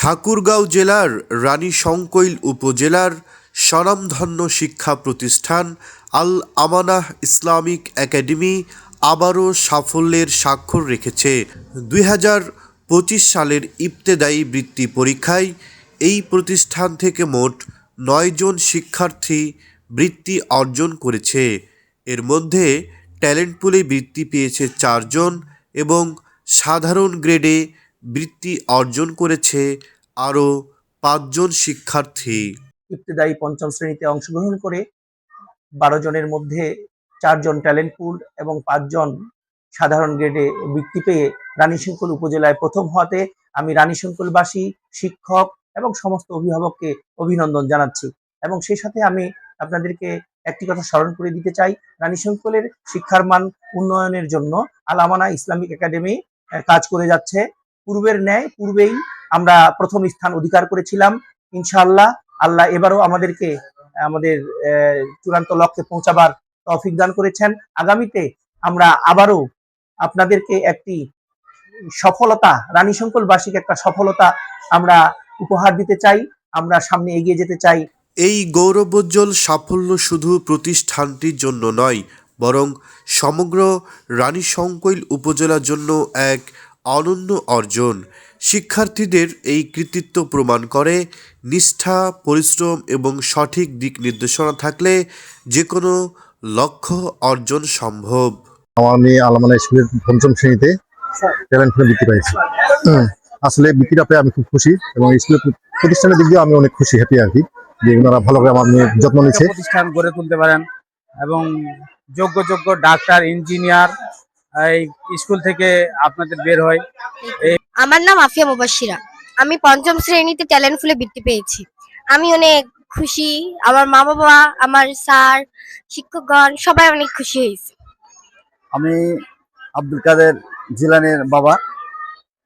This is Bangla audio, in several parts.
ঠাকুরগাঁও জেলার রানীশংকৈল উপজেলার স্বনামধন্য শিক্ষা প্রতিষ্ঠান আল আমানাহ ইসলামিক একাডেমি আবারও সাফল্যের স্বাক্ষর রেখেছে। 2025 সালের ইবতেদায়ী বৃত্তি পরীক্ষায় এই প্রতিষ্ঠান থেকে মোট 9 জন শিক্ষার্থী বৃত্তি অর্জন করেছে। এর মধ্যে ট্যালেন্ট পুলে বৃত্তি পেয়েছে 4 জন এবং সাধারণ গ্রেডে বৃত্তি অর্জন করেছে আরও 5 জন শিক্ষার্থী। ইবতেদায়ী পঞ্চম শ্রেণীতে অংশগ্রহণ করে 12 জনের মধ্যে 4 জন ট্যালেন্ট পুল এবং 5 জন সাধারণ গ্রেডে বৃত্তি পেয়ে রানীশংকৈল উপজেলায় প্রথম হওয়াতে আমি রানীশংকৈলবাসী, শিক্ষক এবং সমস্ত অভিভাবককে অভিনন্দন জানাচ্ছি। এবং সেই সাথে আমি আপনাদেরকে একটি কথা স্মরণ করে দিতে চাই, রানীশংকৈলের শিক্ষার মান উন্নয়নের জন্য আল আমানাহ ইসলামিক একাডেমি কাজ করে যাচ্ছে। পূর্বের ন্যায় পূর্বেই আমরা প্রথম স্থান অধিকার করেছিলাম। ইনশাআল্লাহ আল্লাহ এবারও আমাদেরকে আমাদের চূড়ান্ত লক্ষ্যে পৌঁছাবার তৌফিক দান করেছেন। আগামীতে আমরা আবারও আপনাদেরকে একটি সফলতা, রানীশংকৈলবাসীকে একটা সফলতা আমরা উপহার দিতে চাই। আমরা সামনে এগিয়ে যেতে চাই। এই গৌরবোজ্জ্বল সাফল্য শুধু প্রতিষ্ঠানটির জন্য নয়, বরং সমগ্র রানীশংকৈল উপজেলার জন্য এক অনন্য অর্জন। শিক্ষার্থীদের এই কৃতিত্ব প্রমাণ করে নিষ্ঠা, পরিশ্রম এবং সঠিক দিক নির্দেশনা থাকলে যে কোনো লক্ষ্য অর্জন সম্ভব। আমার মেয়ে আল আমানাহ স্কুলের পঞ্চম শ্রেণীতে ট্যালেন্ট পুলে বৃত্তি পেয়েছি। আসলে বৃত্তিটা পেয়ে আমি খুব খুশি এবং স্কুলের প্রতিষ্ঠানের দিক দিয়ে আমি অনেক খুশি, হ্যাপি আর কি, যে ওনারা ভালো করে আমার মেয়ের যত্ন নিচ্ছে। প্রতিষ্ঠান গড়ে তুলতে পারেন এবং যোগ্য যোগ্য ডাক্তার, ইঞ্জিনিয়ার এই স্কুল থেকে আপনাদের বের হয়। আমার নাম আফিয়া মুবাশশিরা। আমি পঞ্চম শ্রেণীতে ট্যালেন্ট পুলে বৃত্তি পেয়েছি। আমি অনেক খুশি, আমার মা বাবা, আমার স্যার, শিক্ষকগণ সবাই অনেক খুশি হয়েছে। আমি আব্দুল কাদের জিলানির বাবা।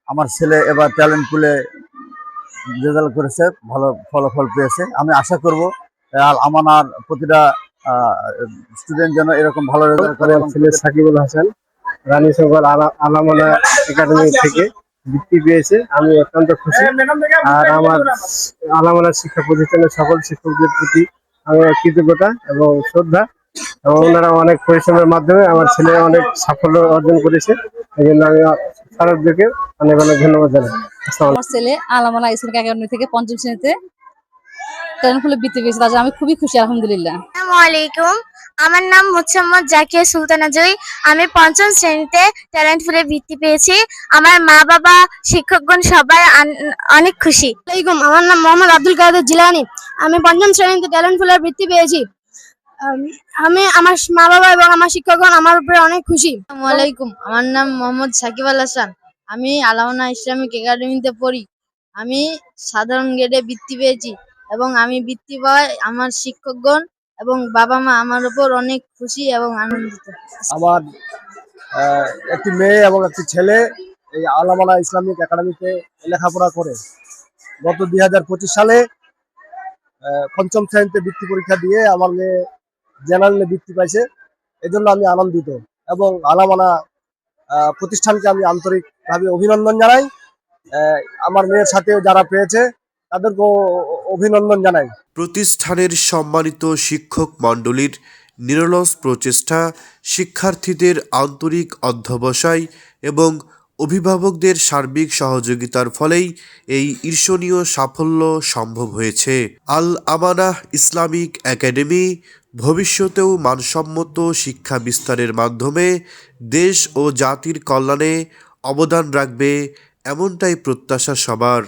আমার ছেলে এবার ট্যালেন্ট পুলে রেজাল্ট করেছে, ভালো ফলাফল পেয়েছে। আমি আশা করব আল আমানার প্রতিটা স্টুডেন্ট যেন এরকম ভালো রেজাল্ট করে। ছেলে সাকিবুল হাসান রানীশংকৈল আল আমানাহ একাডেমি থেকে বৃত্তি পেয়েছে। আমি অত্যন্ত খুশি। আর আমার আল আমানাহ শিক্ষা প্রতিষ্ঠানের সকল শিক্ষকদের প্রতি আমার কৃতজ্ঞতা এবং শ্রদ্ধা, এবং ওনারা অনেক পরিশ্রমের মাধ্যমে আমার ছেলে অনেক সাফল্য অর্জন করেছে। এই জন্য আমি স্যারদেরকে অনেক অনেক ধন্যবাদ জানাই। আমার ছেলে আল আমানাহ ইসলামিক একাডেমি থেকে পঞ্চম শ্রেণীতে ট্যালেন্ট পুলে বৃত্তি পেয়েছে, তার জন্য আমি খুবই খুশি, আলহামদুলিল্লাহ। আসসালামু আলাইকুম, আমার নাম মোহাম্মদ জাকিয়া সুলতানা জুই। আমি পঞ্চম শ্রেণীতে ট্যালেন্ট পুলে বৃত্তি পেয়েছি। আমার মা বাবা, শিক্ষকগণ সবাই অনেক খুশি। আমার নাম মোহাম্মদ আব্দুল কাদের জিলানি। আমি পঞ্চম শ্রেণীতে ট্যালেন্ট পুলে বৃত্তি পেয়েছি। আমি, আমার মা বাবা এবং আমার শিক্ষকগণ আমার উপরে অনেক খুশি। আসসালামু আলাইকুম, আমার নাম মোহাম্মদ সাকিব আল হাসান। আমি আল আমানাহ ইসলামিক একাডেমিতে পড়ি। আমি সাধারণ গ্রেডে বৃত্তি পেয়েছি এবং আমি বৃত্তি পাওয়ায় আমার শিক্ষকগণ এবং বাবা মা আমার উপর অনেক খুশি এবং আনন্দিত। আমার একটি মেয়ে এবং একটি ছেলে এই আল আমানাহ ইসলামিক একাডেমিতে লেখাপড়া করে। গত 2025 সালে পঞ্চম শ্রেণীতে বৃত্তি পরীক্ষা দিয়ে আমার মেয়ে জেনারেলে বৃত্তি পাইছে। এজন্য আমি আনন্দিত এবং আল আমানাহ প্রতিষ্ঠানকে আমি আন্তরিকভাবে অভিনন্দন জানাই। আমার মেয়ের সাথে যারা পেয়েছে তাদেরকেও অভিনন্দন জানাই। প্রতিষ্ঠানের সম্মানিত শিক্ষক মণ্ডলীর নিরলস প্রচেষ্টা, শিক্ষার্থীদের আন্তরিক অধ্যবসায় এবং অভিভাবকদের সার্বিক সহযোগিতার ফলেই এই ঈর্ষণীয় সাফল্য সম্ভব হয়েছে। আল আমানাহ ইসলামিক একাডেমি ভবিষ্যতেও মানসম্মত শিক্ষা বিস্তারের মাধ্যমে দেশ ও জাতির কল্যাণে অবদান রাখবে, এমনটাই প্রত্যাশা সবার।